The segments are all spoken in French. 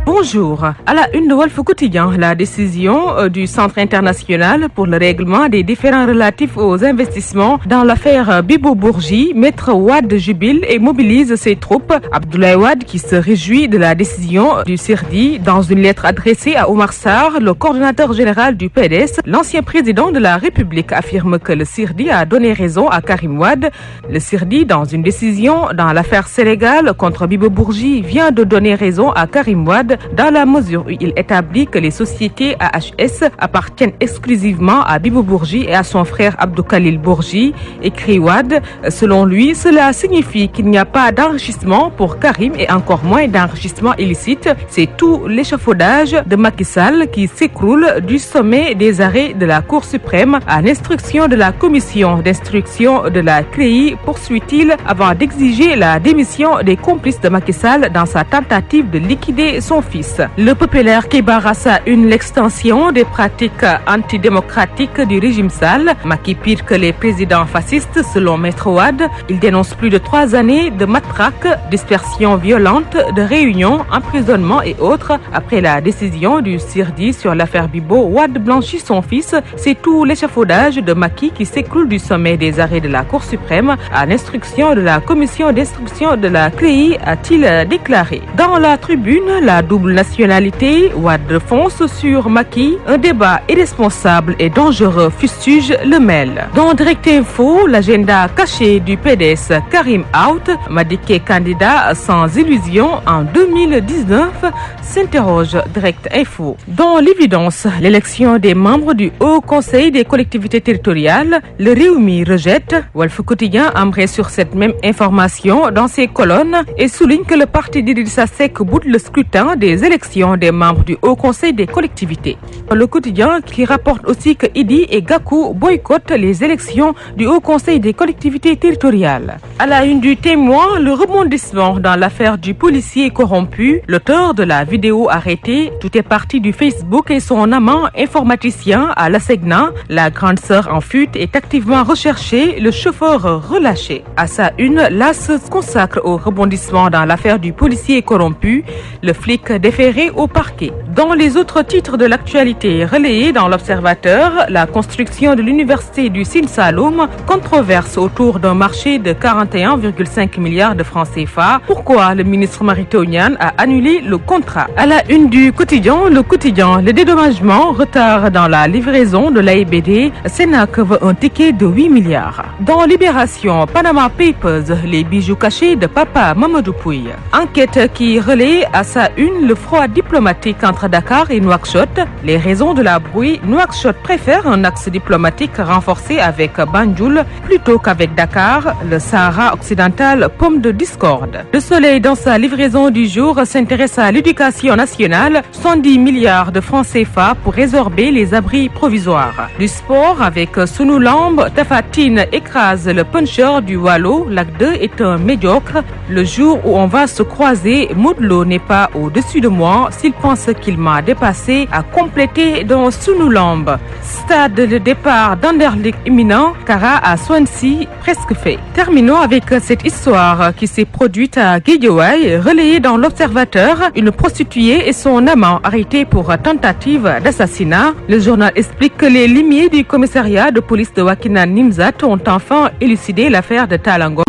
Bonjour. À la une de Walf Quotidien, la décision du Centre international pour le règlement des différends relatifs aux investissements dans l'affaire Bibo Bourgi. Maître Wade jubile et mobilise ses troupes. Abdoulaye Wade qui se réjouit de la décision du CIRDI. Dans une lettre adressée à Omar Sarr, le coordonnateur général du PDS, l'ancien président de la République affirme que le CIRDI a donné raison à Karim Wade. Le CIRDI, dans une décision dans l'affaire Sénégal contre Bibo Bourgi, vient de donner raison à Karim Wade dans la mesure où il établit que les sociétés AHS appartiennent exclusivement à Bibo Bourgi et à son frère Abdou Khalil Bourgi, écrit Wade. Selon lui, cela signifie qu'il n'y a pas d'enrichissement pour Karim et encore moins d'enrichissement illicite. C'est tout l'échafaudage de Macky Sall qui s'écroule du sommet des arrêts de la Cour suprême à l'instruction de la commission d'instruction de la CREI, poursuit-il, avant d'exiger la démission des complices de Macky Sall dans sa tentative de liquider son fils. Le populaire qui barrasse à l'extension des pratiques antidémocratiques du régime Sall. Macky pire que les présidents fascistes selon Maître Wade. Il dénonce plus de 3 années de matraque, dispersion violente, de réunions, emprisonnement et autres. Après la décision du CIRDI sur l'affaire Bibo, Wade blanchit son fils. C'est tout l'échafaudage de Macky qui s'écroule du sommet des arrêts de la Cour suprême à l'instruction de la commission d'instruction de la CREI, a-t-il déclaré. Dans la tribune, la double nationalité, Wade fonce sur Macky. Un débat irresponsable et dangereux fustige le mêle. Dans Direct Info, l'agenda caché du PDS, Karim out, Madické candidat sans illusion en 2019, s'interroge Direct Info. Dans l'évidence, l'élection des membres du Haut Conseil des collectivités territoriales, le Rewmi rejette. Walf Quotidien embraye sur cette même information dans ses colonnes et souligne que le parti d'Idrissa Seck boude le scrutin des élections des membres du Haut Conseil des collectivités. Le quotidien qui rapporte aussi que Idi et Gakou boycottent les élections du Haut Conseil des collectivités territoriales. À la une du Témoin, le rebondissement dans l'affaire du policier corrompu, l'auteur de la vidéo arrêtée, tout est parti du Facebook et son amant informaticien à La Segna. La grande sœur en fuite est activement recherchée, le chauffeur relâché. À sa une, l'AS se consacre au rebondissement dans l'affaire du policier corrompu, le flic déféré au parquet. Dans les autres titres de l'actualité relayés dans l'Observateur, la construction de l'université du Sine Saloum, controverse autour d'un marché de 41,5 milliards de francs CFA. Pourquoi le ministre Mary Teuw Niane a annulé le contrat? À la une du quotidien, le dédommagement, retard dans la livraison de l'AIBD, Sénac veut un ticket de 8 milliards. Dans Libération, Panama Papers, les bijoux cachés de Papa Mamadou Pouye. Enquête qui relaie à sa une le froid diplomatique entre Dakar et Nouakchott. Les raisons de la brouille, Nouakchott préfère un axe diplomatique renforcé avec Banjul plutôt qu'avec Dakar, le Sahara occidental, pomme de discorde. Le Soleil, dans sa livraison du jour, s'intéresse à l'éducation nationale, 110 milliards de francs CFA pour résorber les abris provisoires. Du sport avec Sunu Lamb, Tapha Tine écrase le puncher du Wallo, l'acte 2 est un médiocre. Le jour où on va se croiser, Modou Lo n'est pas au-dessus de moi, s'il pense qu'il m'a dépassé, a complété dans Sunu Lamb. Stade de départ d'Anderlecht imminent, Kara à Swansea presque fait. Terminons avec cette histoire qui s'est produite à Guédiawaye, relayée dans l'Observateur. Une prostituée et son amant arrêtés pour tentative d'assassinat. Le journal explique que les limiers du commissariat de police de Wakhinane Nimzatt ont enfin élucidé l'affaire de Talangom.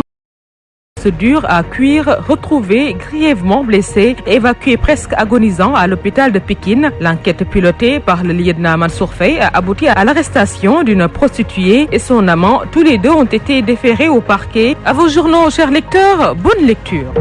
Dur à cuire, retrouvé grièvement blessé, évacué presque agonisant à l'hôpital de Pékin. L'enquête pilotée par le lieutenant Mansour Faye a abouti à l'arrestation d'une prostituée et son amant. Tous les deux ont été déférés au parquet. À vos journaux, chers lecteurs, bonne lecture.